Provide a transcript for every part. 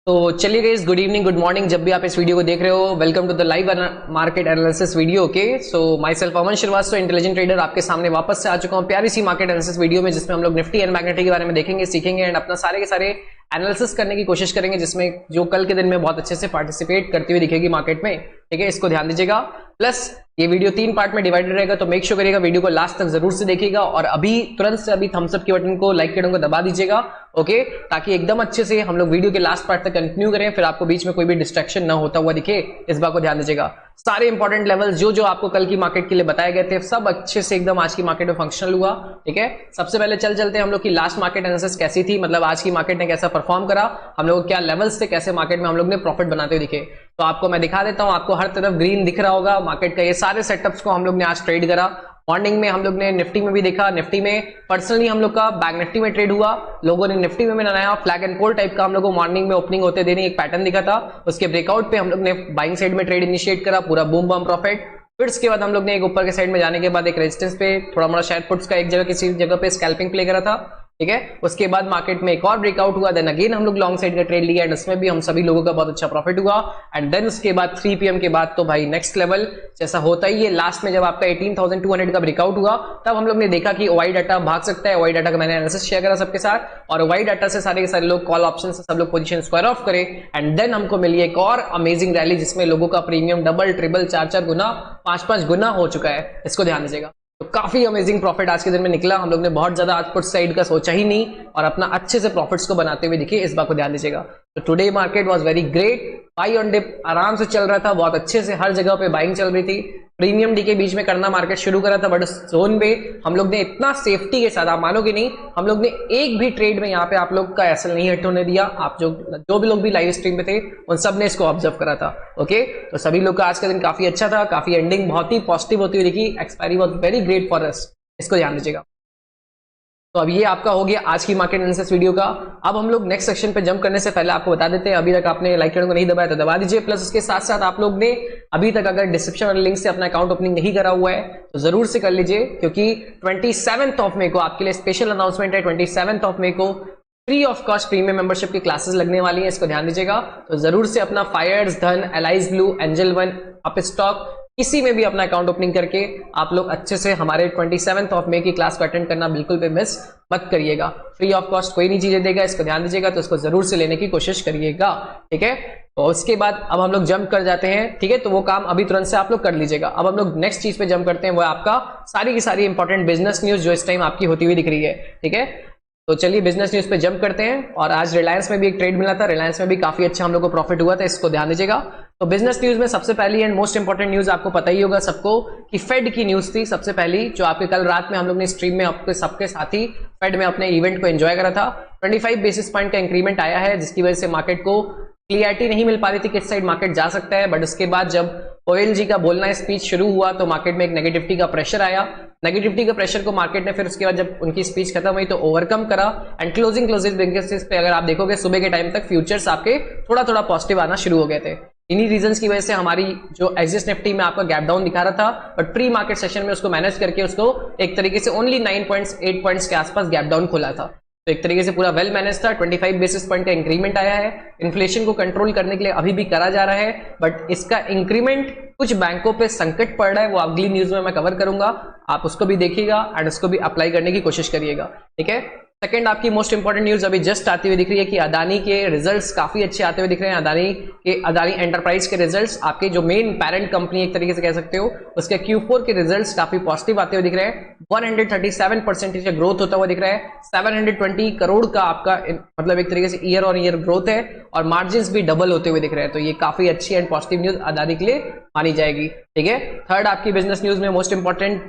तो चलिए guys, good evening, good morning, जब भी आप इस वीडियो को देख रहे हो। Welcome to the live market analysis video. Okay, so myself Aman Srivastava, intelligent trader, आपके सामने वापस से आ चुका हूँ प्यारी सी मार्केट एनालिसिस वीडियो में, जिसमें हम लोग निफ्टी एंड बैंक निफ्टी के बारे में देखेंगे, सीखेंगे एंड अपना सारे के सारे एनालिसिस करने की कोशिश करेंगे, जिसमें जो कल के दिन में बहुत अच्छे से पार्टिसिपेट करती हुई दिखेगी मार्केट में। ठीक है, इसको ध्यान दीजिएगा। प्लस ये वीडियो 3 पार्ट में डिवाइडेड रहेगा, तो मेक श्योर करिएगा वीडियो को लास्ट तक जरूर से देखिएगा और अभी तुरंत से अभी थम्स अप के बटन को, लाइक के बटन को दबा दीजिएगा। ओके, ताकि एकदम अच्छे से हम लोग वीडियो के लास्ट पार्ट तक कंटिन्यू करें, फिर आपको बीच में कोई भी डिस्ट्रैक्शन ना होता हुआ दिखे, इस बात को ध्यान दीजिएगा। सारे इंपॉर्टेंट लेवल्स जो आपको कल की मार्केट के लिए बताए गए थे, सब अच्छे से एकदम आज की मार्केट में फंक्शनल हुआ। ठीक है, सबसे पहले चलते हैं हम लोग की लास्ट मार्केट एनालिसिस कैसी थी, मतलब आज की मार्केट ने कैसा परफॉर्म करा, हम लोग क्या लेवल्स थे, कैसे मार्केट में हम लोग ने प्रॉफिट बनाते हुए दिखे। तो आपको मैं दिखा देता हूं, आपको हर तरफ ग्रीन दिख रहा होगा मार्केट का। ये सारे सेटअप्स को हम लोग ने आज ट्रेड करा। मॉर्निंग में हम लोग ने निफ्टी में भी देखा, निफ्टी में पर्सनली हम लोग का बैंक निफ्टी में ट्रेड हुआ, लोगों ने निफ्टी में भी बनाया। फ्लैग एंड कोल टाइप का हम लोग को मॉर्निंग में ओपनिंग होते देने एक पैटर्न दिखा था। उसके ब्रेकआउट पे हम लोग ने बाइंग साइड में ट्रेड इनिशिएट करा, पूरा बूम बम प्रॉफिट। फिर उसके बाद हम लोग ने एक ऊपर के साइड में जाने के बाद एक रेजिस्टेंस पे थोड़ा मोड़ा शायद पुट्स का एक जगह किसी जगह पे स्कैल्पिंग प्ले करा था। ठीक है, उसके बाद मार्केट में एक और ब्रेकआउट हुआ, देन अगेन हम लोग लॉन्ग साइड का ट्रेड लिया एंड उसमें भी हम सभी लोगों का बहुत अच्छा प्रॉफिट हुआ। एंड देन उसके बाद 3 PM के बाद तो भाई नेक्स्ट लेवल जैसा होता ही है, लास्ट में जब आपका 18,200 का ब्रेकआउट हुआ, तब हम लोग ने देखा कि ओवाई डाटा भाग सकता है। ओवाई डाटा का मैंने एनालिसिस शेयर करा सबके साथ, और ओवाई डाटा से सारे के सारे लोग कॉल ऑप्शन से सब लोग पोजीशन स्क्वायर ऑफ करे एंड देन हमको मिली एक और अमेजिंग रैली, जिसमें लोगों का प्रीमियम डबल ट्रिपल 4 गुना 5 गुना हो चुका है। इसको ध्यान दीजिएगा। तो काफी अमेजिंग प्रॉफिट आज के दिन में निकला। हम लोग ने बहुत ज्यादा आज पुट साइड का सोचा ही नहीं और अपना अच्छे से प्रॉफिट्स को बनाते हुए दिखे, इस बात को ध्यान दीजिएगा। तो today market was very great, buy on dip आराम से चल रहा था, बहुत अच्छे से हर जगह पे बाइंग चल रही थी। प्रीमियम डी के बीच में करना मार्केट शुरू करा था, बट उस जोन पे हम लोग ने इतना सेफ्टी के साथ, आप मानोगे नहीं, हम लोग ने एक भी ट्रेड में यहाँ पे आप लोग का एसएल नहीं हिट होने दिया। आप जो भी लोग भी लाइव स्ट्रीम पे थे, उन सब ने इसको ऑब्जर्व करा था। ओके, तो सभी लोग का आज का दिन काफी अच्छा था, काफी एंडिंग बहुत ही पॉजिटिव होती हुई दिखी। Expiry was very great for us, इसको ध्यान दीजिएगा। तो अब ये आपका हो गया आज की मार्केट एनालिसिस वीडियो का। अब हम लोग नेक्स्ट सेक्शन पे जंप करने से पहले आपको बता देते हैं, अभी तक आपने लाइक बटन को नहीं दबाया तो दबा दीजिए। प्लस उसके साथ साथ आप लोग ने अभी तक अगर डिस्क्रिप्शन वाले लिंक से अपना अकाउंट ओपनिंग नहीं करा हुआ है तो जरूर से कर लीजिए, क्योंकि 27 मई को आपके लिए स्पेशल अनाउंसमेंट है। 27 मई को free of cost premium membership की क्लासेस लगने वाली हैं, इसको ध्यान दीजिएगा। तो जरूर से अपना फायर्स, धन, allies blue, angel one, up stock, किसी में भी अपना अकाउंट ओपनिंग करके आप लोग अच्छे से हमारे 27 मई की क्लास को अटेंड करना बिल्कुल भी मिस मत करिएगा। फ्री ऑफ कॉस्ट कोई नहीं चीजें देगा, इसको ध्यान दीजिएगा। तो इसको जरूर से लेने की कोशिश करिएगा। ठीक है, तो उसके बाद अब हम लोग जंप कर जाते हैं। ठीक है, तो वो काम अभी तुरंत से आप लोग कर लीजिएगा। अब हम लोग नेक्स्ट चीज पे जंप करते हैं, वो आपका सारी की सारी इंपॉर्टेंट बिजनेस न्यूज जो इस टाइम आपकी होती हुई दिख रही है। ठीक है, तो चलिए बिजनेस न्यूज पे जंप करते हैं। और आज रिलायंस में भी एक ट्रेड मिला था, रिलायंस में भी काफी अच्छा हम लोग को प्रॉफिट हुआ था, इसको ध्यान दीजिएगा। तो बिजनेस न्यूज में सबसे पहली एंड मोस्ट इंपॉर्टेंट न्यूज आपको पता ही होगा सबको कि फेड की न्यूज थी सबसे पहली, जो आपके कल रात में हम लोग ने स्ट्रीम में आपके सबके साथ ही फेड में अपने इवेंट को एंजॉय करा था। 25 बेसिस पॉइंट का इंक्रीमेंट आया है, जिसकी वजह से मार्केट को क्लियरिटी नहीं मिल पा रही थी किस साइड मार्केट जा सकता है। बट उसके बाद जब OLG का बोलना स्पीच शुरू हुआ तो मार्केट में एक नेगेटिविटी का प्रेशर आया। नेगेटिविटी का प्रेशर को मार्केट ने फिर उसके बाद जब उनकी स्पीच खत्म हुई तो ओवरकम करा एंड क्लोजिंग पे अगर आप देखोगे सुबह के टाइम तक फ्यूचर्स आपके थोड़ा थोड़ा पॉजिटिव आना शुरू हो गए थे। इन्हीं रीजंस की वजह से हमारी जो एक्सिस निफ्टी में आपका गैप डाउन दिखा रहा था, बट प्री मार्केट सेशन में उसको मैनेज करके उसको एक तरीके से ओनली 9.8 पॉइंट्स के आसपास गैप डाउन खुला था। तो एक तरीके से पूरा वेल मैनेज था। 25 बेसिस पॉइंट का इंक्रीमेंट आया है। इन्फ्लेशन को कंट्रोल करने के लिए अभी भी करा जा रहा है, बट इसका इंक्रीमेंट कुछ बैंकों पे संकट पड़ रहा है, वो अगली न्यूज में मैं कवर करूंगा, आप उसको भी देखिएगा एंड उसको भी अप्लाई करने की कोशिश करिएगा। ठीक है, सेकंड आपकी मोस्ट इंपॉर्टेंट न्यूज अभी जस्ट आती हुई दिख रही है कि अदानी के रिजल्ट्स काफी अच्छे आते हुए दिख रहे हैं। अदानी एंटरप्राइज के रिजल्ट्स, आपके जो मेन पेरेंट कंपनी एक तरीके से कह सकते हो, उसके Q4 के रिजल्ट्स काफी पॉजिटिव आते हुए दिख रहे हैं। 137% का ग्रोथ होता हुआ दिख रहा है। 720 करोड़ का आपका मतलब एक तरीके से ईयर ऑन ईयर ग्रोथ है, और मार्जिन भी डबल होते हुए दिख रहे हैं। तो ये काफी अच्छी एंड पॉजिटिव न्यूज अदानी के लिए मानी जाएगी। ठीक है, थर्ड आपकी बिजनेस न्यूज में मोस्ट इंपॉर्टेंट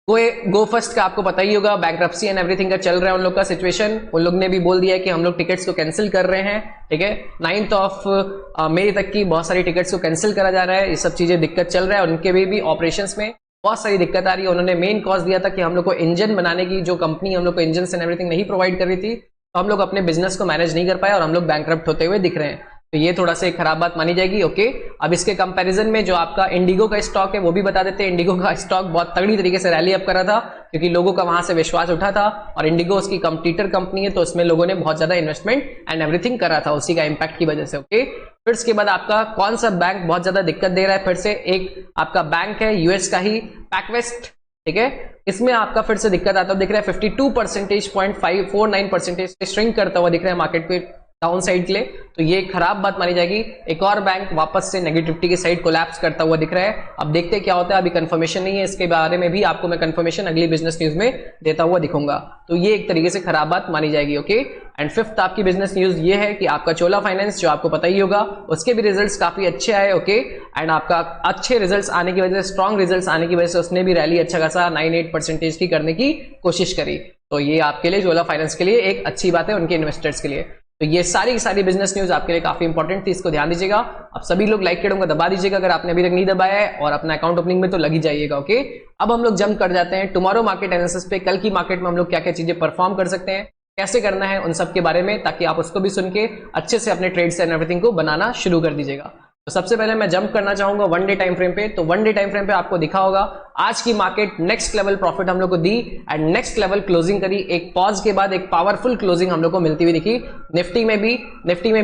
गो फर्स्ट का आपको पता ही होगा, बैंक्रप्सी एंड एवरीथिंग का चल रहा है उन लोग का सिचुएशन। उन लोग ने भी बोल दिया है कि हम लोग टिकट्स को कैंसिल कर रहे हैं। ठीक है, 9 मई तक की बहुत सारी टिकट्स को कैंसिल करा जा रहा है। ये सब चीजें दिक्कत चल रहा है, उनके भी ऑपरेशंस में बहुत सारी दिक्कत आ रही है। उन्होंने मेन कॉज दिया था कि हम लोग को इंजन बनाने की जो कंपनी हम लोग को इंजन एंड एवरीथिंग नहीं प्रोवाइड कर रही थी, तो हम लोग अपने बिजनेस को मैनेज नहीं कर पाए और हम लोग बैंक्रप्ट होते हुए दिख रहे हैं। तो ये थोड़ा सा एक खराब बात मानी जाएगी। ओके, अब इसके कंपैरिजन में जो आपका इंडिगो का स्टॉक है वो भी बता देते हैं। इंडिगो का स्टॉक बहुत तगड़ी तरीके से रैली अप कर रहा था क्योंकि लोगों का वहां से विश्वास उठा था, और इंडिगो उसकी कंपटीटर कंपनी है तो उसमें लोगों ने बहुत ज्यादा इन्वेस्टमेंट एंड एवरीथिंग करा था उसी का इंपैक्ट की वजह से। ओके, फिर इसके बाद आपका कौन सा बैंक बहुत ज्यादा दिक्कत दे रहा है, फिर से एक आपका बैंक है यूएस का ही पैकवेस्ट, ठीक है, इसमें आपका फिर से दिक्कत आता है, दिख रहा है 52% श्रिंक करता हुआ दिख रहा है मार्केट पे डाउन साइड के लिए, तो ये खराब बात मानी जाएगी। एक और बैंक वापस से नेगेटिविटी की साइड कोलैप्स करता हुआ दिख रहा है। अब देखते हैं क्या होता है, अभी कंफर्मेशन नहीं है, इसके बारे में भी आपको मैं कंफर्मेशन अगली बिजनेस न्यूज में देता हुआ दिखूंगा। तो ये एक तरीके से खराब बात मानी जाएगी। ओके, एंड फिफ्थ आपकी बिजनेस न्यूज ये है कि आपका चोला फाइनेंस, जो आपको पता ही होगा, उसके भी रिजल्ट्स काफी अच्छे आए। ओके, एंड आपका अच्छे रिजल्ट्स आने की वजह से, स्ट्रॉन्ग रिजल्ट्स आने की वजह से उसने भी रैली अच्छा खासा 98% की करने की कोशिश करी। तो ये आपके लिए, चोला फाइनेंस के लिए एक अच्छी बात है, उनके इन्वेस्टर्स के लिए। तो ये सारी की सारी बिजनेस न्यूज आपके लिए काफी इंपॉर्टेंट थी, इसको ध्यान दीजिएगा। अब सभी लोग लाइक के बटन को दबा दीजिएगा अगर आपने अभी तक नहीं दबाया है, और अपना अकाउंट ओपनिंग में तो लग ही जाइएगा। ओके, अब हम लोग जंप कर जाते हैं टुमारो मार्केट एनालिसिस पे। कल की मार्केट में हम लोग क्या क्या चीजें परफॉर्म कर सकते हैं, कैसे करना है, उन सब के बारे में, ताकि आप उसको भी सुन के अच्छे से अपने ट्रेड्स एंड एवरीथिंग को बनाना शुरू कर दीजिएगा। तो सबसे पहले मैं जंप करना चाहूंगा वन डे टाइम फ्रेम पे। तो वन डे टाइम फ्रेम पे आपको दिखा होगा आज की मार्केट नेक्स्ट लेवल प्रॉफिट हम लोग को दी एंड नेक्स्ट लेवल क्लोजिंग करी। एक पॉज के बाद एक पावरफुल क्लोजिंग हम लोग को मिलती हुई दिखी। निफ्टी में भी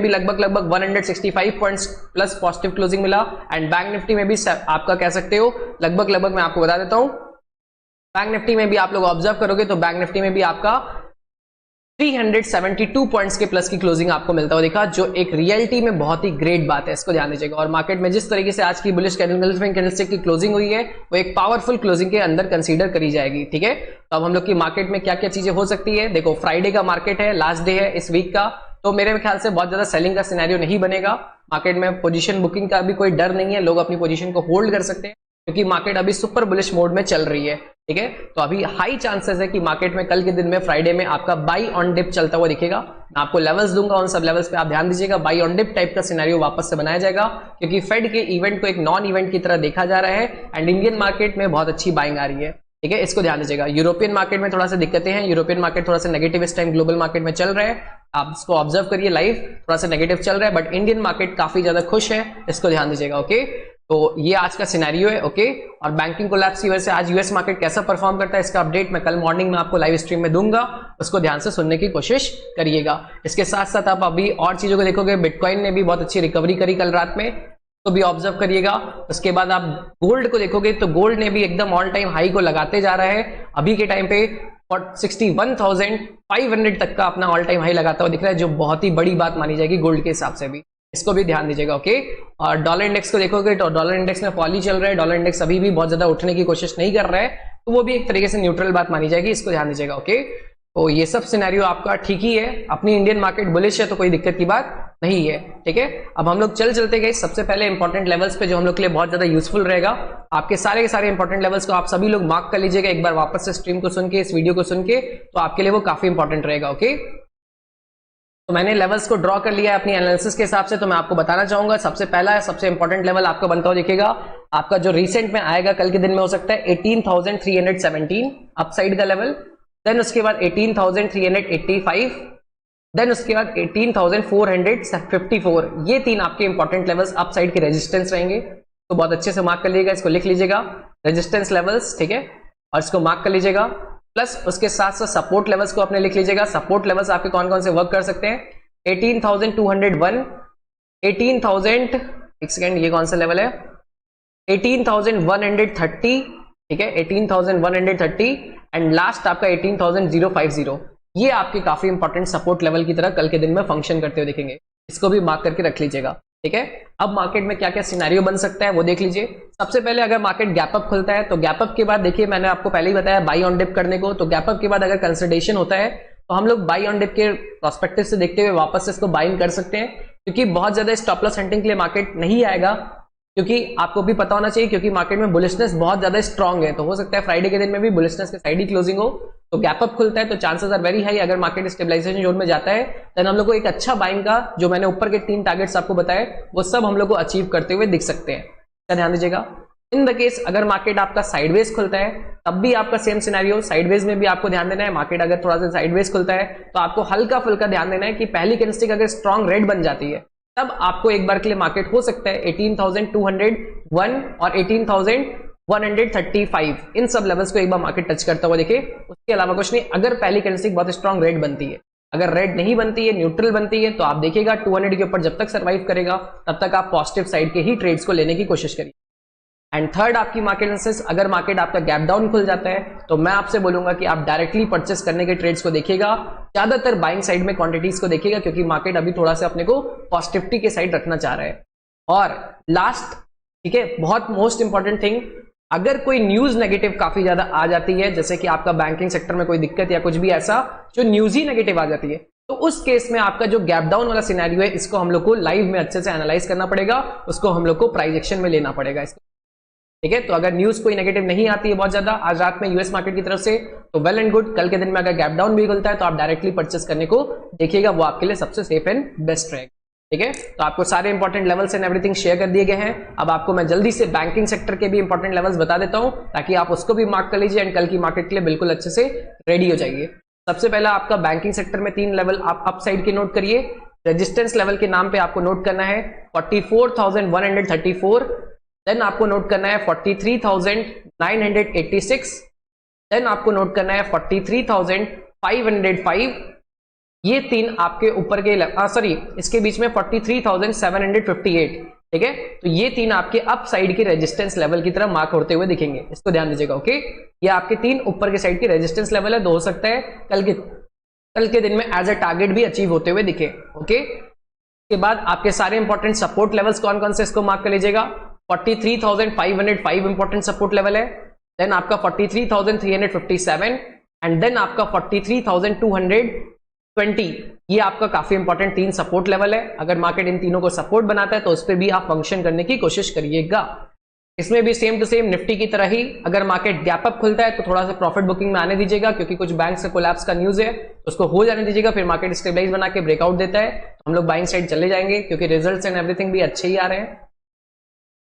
लगभग 165 पॉइंट्स प्लस पॉजिटिव क्लोजिंग मिला, एंड बैंक निफ्टी में भी आपका कह सकते हो लगभग मैं आपको बता देता हूं, बैंक निफ्टी में भी आप लोग ऑब्जर्व करोगे तो बैंक निफ्टी में भी आपका 372 पॉइंट्स के प्लस की क्लोजिंग आपको मिलता हुआ दिखा, जो एक रियलिटी में बहुत ही ग्रेट बात है, इसको ध्यान दीजिएगा। और मार्केट में जिस तरीके से आज की बुलिश कैंडलस्टिक की क्लोजिंग हुई है वो एक पावरफुल क्लोजिंग के अंदर कंसीडर करी जाएगी। ठीक है, तो अब हम लोग की मार्केट में क्या क्या चीजें हो सकती है। देखो, फ्राइडे का मार्केट है, लास्ट डे है इस वीक का, तो मेरे ख्याल से बहुत ज्यादा सेलिंग का सिनेरियो नहीं बनेगा। मार्केट में पोजीशन बुकिंग का भी कोई डर नहीं है, लोग अपनी पोजीशन को होल्ड कर सकते हैं क्योंकि मार्केट अभी सुपर बुलिश मोड में चल रही है। ठीक है, तो अभी हाई चांसेस है कि मार्केट में कल के दिन में फ्राइडे में आपका बाई ऑन डिप चलता हुआ दिखेगा। मैं आपको लेवल्स दूंगा, उन सब लेवल्स पे आप ध्यान दीजिएगा। बाई ऑन डिप टाइप का सिनेरियो वापस से बनाया जाएगा क्योंकि फेड के इवेंट को एक नॉन इवेंट की तरह देखा जा रहा है एंड इंडियन मार्केट में बहुत अच्छी बाइंग आ रही है। ठीक है, इसको ध्यान दीजिएगा। यूरोपियन मार्केट में थोड़ा सा दिक्कतें हैं, यूरोपियन मार्केट थोड़ा सा नेगेटिव इस टाइम ग्लोबल मार्केट में चल रहा है, आप इसको ऑब्जर्व करिए लाइव, थोड़ा सा नेगेटिव चल रहा है, बट इंडियन मार्केट काफी ज्यादा खुश है, इसको ध्यान दीजिएगा। ओके, तो ये आज का सिनेरियो है। ओके, और बैंकिंग कोलैप्स की वजह से आज यूएस मार्केट कैसा परफॉर्म करता है इसका अपडेट मैं कल मॉर्निंग में आपको लाइव स्ट्रीम में दूंगा, उसको ध्यान से सुनने की कोशिश करिएगा। इसके साथ साथ आप अभी और चीजों को देखोगे, बिटकॉइन ने भी बहुत अच्छी रिकवरी करी कल रात में, तो भी ऑब्जर्व करिएगा। उसके बाद आप गोल्ड को देखोगे तो गोल्ड ने भी एकदम ऑल टाइम हाई को लगाते जा रहा है, अभी के टाइम पे 61,500 तक का अपना ऑल टाइम हाई लगाता हुआ दिख रहा है, जो बहुत ही बड़ी बात मानी जाएगी गोल्ड के हिसाब से भी, इसको भी ध्यान दीजिएगा। ओके, और डॉलर इंडेक्स को देखोगे तो डॉलर इंडेक्स में फॉल ही चल रहा है, डॉलर इंडेक्स अभी भी बहुत ज्यादा उठने की कोशिश नहीं कर रहा है, तो वो भी एक तरीके से न्यूट्रल बात मानी जाएगी, इसको ध्यान दीजिएगा। ओके, तो ये सब सिनेरियो आपका ठीक ही है, अपनी इंडियन मार्केट बुलिश है तो कोई दिक्कत की बात नहीं है। ठीक है, अब हम लोग चलते गए सबसे पहले इंपॉर्टेंट लेवल्स पे जो हम लोग के लिए बहुत ज्यादा यूजफुल रहेगा। आपके सारे के सारे इंपॉर्टेंट लेवल्स को आप सभी लोग मार्क कर लीजिएगा एक बार वापस से स्ट्रीम को सुन के, इस वीडियो को सुन के, तो आपके लिए वो काफी इंपॉर्टेंट रहेगा। ओके, तो मैंने लेवल्स को ड्रॉ कर लिया है अपनी एनालिसिस के हिसाब से, तो मैं आपको बताना चाहूंगा सबसे पहला सबसे इंपॉर्टेंट लेवल आपको बनता हुआ दिखेगा, आपका जो रिसेंट में आएगा कल के दिन में हो सकता है 18,317 अपसाइड का लेवल, देन उसके बाद 18,385, देन उसके बाद 18,454, ये तीन आपके इंपॉर्टेंट लेवल्स अपसाइड के रेजिस्टेंस रहेंगे, तो बहुत अच्छे से मार्क कर लीजिएगा, इसको लिख लीजिएगा रेजिस्टेंस लेवल्स। ठीक है, और इसको मार्क कर लीजिएगा, प्लस उसके साथ साथ सपोर्ट लेवल्स को आपने लिख लीजिएगा। सपोर्ट लेवल्स आपके कौन कौन से वर्क कर सकते हैं, 18,201, 18,000, एक सेकेंड, ये कौन सा लेवल है, 18,130, ठीक है, 18,130 एंड लास्ट आपका 18,050, ये आपके काफी इंपॉर्टेंट सपोर्ट लेवल की तरह कल के दिन में फंक्शन करते हुए दिखेंगे, इसको भी मार्क करके रख लीजिएगा। ठीक है, अब मार्केट में क्या क्या सिनेरियो बन सकता है वो देख लीजिए। सबसे पहले अगर मार्केट गैप अप खुलता है तो गैप अप के बाद देखिए, मैंने आपको पहले ही बताया बाई ऑन डिप करने को, तो गैप अप के बाद अगर कंसोलिडेशन होता है तो हम लोग बाई ऑन डिप के प्रोस्पेक्टिव से देखते हुए वापस से इसको बाइंग कर सकते हैं, क्योंकि बहुत ज्यादा स्टॉप लॉस हंटिंग के लिए मार्केट नहीं आएगा, क्योंकि आपको भी पता होना चाहिए, क्योंकि मार्केट में बुलिशनेस बहुत ज्यादा स्ट्रांग है, तो हो सकता है फ्राइडे के दिन में भी बुलिशनेस के साइड ही क्लोजिंग हो, तो गैप अप खुलता है तो चांसेस आर वेरी हाई, अगर मार्केट स्टेबलाइजेशन जोन में जाता है देन हम लोग को एक अच्छा बाइंग का, जो मैंने ऊपर के 3 टारगेट्स आपको बताए वो सब हम लोग को अचीव करते हुए दिख सकते हैं, ध्यान दीजिएगा। इन द केस अगर मार्केट आपका साइडवेज खुलता है तब भी आपका सेम सिनेरियो, साइडवेज में भी आपको ध्यान देना है, मार्केट अगर थोड़ा सा साइडवेज खुलता है तो आपको हल्का फुल्का ध्यान देना है कि पहली कैंडलस्टिक अगर स्ट्रॉन्ग रेड बन जाती है तब आपको एक बार के लिए मार्केट हो सकता है 18,201 और 18,135 इन सब लेवल्स को एक बार मार्केट टच करता हुआ देखे। उसके अलावा कुछ नहीं। अगर पहली कैंडलस्टिक बहुत स्ट्रांग रेड बनती है, अगर रेड नहीं बनती है, न्यूट्रल बनती है, तो आप देखिएगा 200 के ऊपर जब तक सर्वाइव करेगा तब तक आप पॉजिटिव साइड के ही ट्रेड्स को लेने की कोशिश करिए। एंड थर्ड आपकी मार्केट एनालिसिस, अगर मार्केट आपका गैप डाउन खुल जाता है तो मैं आपसे बोलूंगा कि आप डायरेक्टली परचेस करने के ट्रेड्स को देखिएगा, ज्यादातर बाइंग साइड में क्वांटिटीज को देखिएगा, क्योंकि मार्केट अभी थोड़ा सा अपने को पॉजिटिविटी के साइड रखना चाह रहा है। और लास्ट, ठीक है, बहुत मोस्ट इंपॉर्टेंट थिंग, अगर कोई न्यूज नेगेटिव काफी ज्यादा आ जाती है, जैसे कि आपका बैंकिंग सेक्टर में कोई दिक्कत या कुछ भी ऐसा जो न्यूज ही नेगेटिव आ जाती है, तो उस केस में आपका जो गैप डाउन वाला सिनेरियो है इसको हम लोग को लाइव में अच्छे से एनालाइज करना पड़ेगा, उसको हम लोग को प्राइस एक्शन में लेना पड़ेगा इसको, ठीक है। तो अगर न्यूज कोई नेगेटिव नहीं आती है बहुत ज्यादा आज रात में यूएस मार्केट की तरफ से, तो वेल एंड गुड। कल के दिन में अगर गैप डाउन भी खुलता है तो आप डायरेक्टली परचेस करने को देखिएगा, वो आपके लिए सबसे सेफ एंड बेस्ट रहेगा, ठीक है। तो आपको सारे important levels and everything share कर दिए गए हैं। अब आपको मैं जल्दी से बैंकिंग सेक्टर के भी इंपॉर्टेंट लेवल्स बता देता हूं, ताकि आप उसको भी मार्क कर लीजिए एंड कल की मार्केट के लिए बिल्कुल अच्छे से रेडी हो जाइए। सबसे पहला आपका बैंकिंग सेक्टर में 3 लेवल आप अप साइड के नोट करिए। रेजिस्टेंस लेवल के नाम पे आपको नोट करना है 44,134, देन आपको नोट करना है 43,986, देन आपको नोट करना है 43,505। ये 3 आपके ऊपर के इसके बीच में 43,758, ठीक है। तो ये 3 आपके अप साइड के रेजिस्टेंस लेवल की तरह मार्क होते हुए दिखेंगे, इसको ध्यान दीजिएगा, ओके। ये आपके 3 ऊपर के साइड के रेजिस्टेंस लेवल है, तो हो सकता है कल के दिन में एज अ टारगेट भी अचीव होते हुए दिखे, ओके। उसके बाद आपके सारे इंपॉर्टेंट सपोर्ट लेवल्स कौन कौन से इसको मार्क कर लीजिएगा। 43,505 इंपॉर्टेंट सपोर्ट लेवल है, देन आपका 43,357 एंड देन आपका 43,220। ये आपका काफी इंपॉर्टेंट 3 सपोर्ट लेवल है। अगर मार्केट इन तीनों को सपोर्ट बनाता है तो उस पर भी आप फंक्शन करने की कोशिश करिएगा। इसमें भी सेम टू सेम निफ्टी की तरह ही, अगर मार्केट गैप अप खुलता है तो थोड़ा सा प्रॉफिट बुकिंग में आने दीजिएगा, क्योंकि कुछ बैंक से कोलैप्स का न्यूज है, तो उसको हो जाने दीजिएगा। फिर मार्केट स्टेबलाइज बना के ब्रेकआउट देता है तो हम लोग बाइंग साइड चले जाएंगे, क्योंकि रिजल्ट्स एंड एवरीथिंग भी अच्छे ही आ रहे हैं।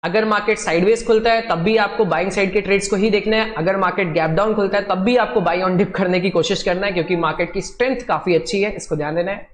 अगर मार्केट साइडवेज खुलता है तब भी आपको बाइंग साइड के ट्रेड्स को ही देखना है। अगर मार्केट गैप डाउन खुलता है तब भी आपको बाई ऑन डिप करने की कोशिश करना है, क्योंकि मार्केट की स्ट्रेंथ काफी अच्छी है, इसको ध्यान देना है।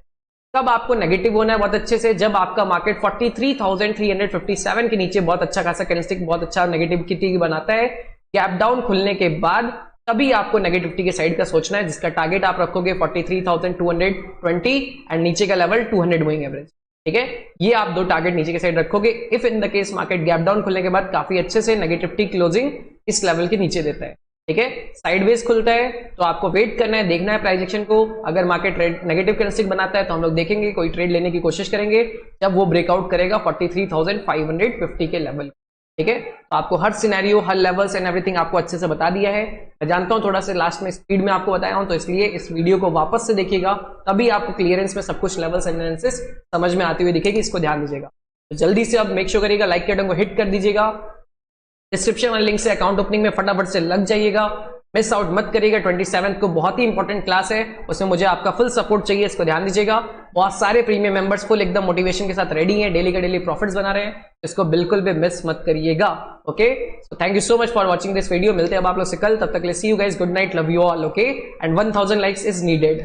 तब आपको नेगेटिव होना है बहुत अच्छे से, जब आपका मार्केट 43,357 के नीचे बहुत अच्छा खासा कैंडलस्टिक, बहुत अच्छा नेगेटिविटी बनाता है। गैप डाउन खुलने के बाद तभी आपको नेगेटिविटी के साइड का सोचना है, जिसका टारगेट आप रखोगे 43,220 एंड नीचे का लेवल 200 मूविंग एवरेज, ठीक है। ये आप 2 टारगेट नीचे के साइड रखोगे। If in the case market gap down खुलने के बाद काफी अच्छे से नेगेटिविटी क्लोजिंग इस लेवल के नीचे देता है, ठीक है। साइडवेज खुलता है तो आपको वेट करना है, देखना है प्राइस एक्शन को। अगर मार्केट नेगेटिव कैंडलस्टिक बनाता है तो हम लोग देखेंगे, कोई ट्रेड लेने की कोशिश करेंगे जब वो ब्रेकआउट करेगा 43,550 के लेवल, ठीक है। तो आपको हर सिनेरियो, हर लेवल्स एंड एवरीथिंग आपको अच्छे से बता दिया है। मैं जानता हूं थोड़ा सा लास्ट में स्पीड में आपको बताया हूं, तो इसलिए इस वीडियो को वापस से देखिएगा, तभी आपको क्लियरेंस में सब कुछ लेवल्स एंड एनालिसिस समझ में आती हुई दिखेगी, इसको ध्यान दीजिएगा। तो जल्दी से अब मेक श्योर करिएगा लाइक के बटन को हिट कर दीजिएगा, डिस्क्रिप्शन वाले लिंक से अकाउंट ओपनिंग में फटाफट से लग जाइएगा, मिस आउट मत करिएगा। 27 को बहुत ही इंपॉर्टेंट क्लास है, उसमें मुझे आपका फुल सपोर्ट चाहिए, इसको ध्यान दीजिएगा। बहुत सारे प्रीमियम मेंबर्स फुल एकदम मोटिवेशन के साथ रेडी हैं, डेली का डेली प्रॉफिट्स बना रहे हैं, इसको बिल्कुल भी मिस मत करिएगा, okay. So thank you so much for watching this video. मिलते हैं अब आप लोग से कल, तब तक ले see you guys, good night, love you all, okay. And 1000 likes is needed.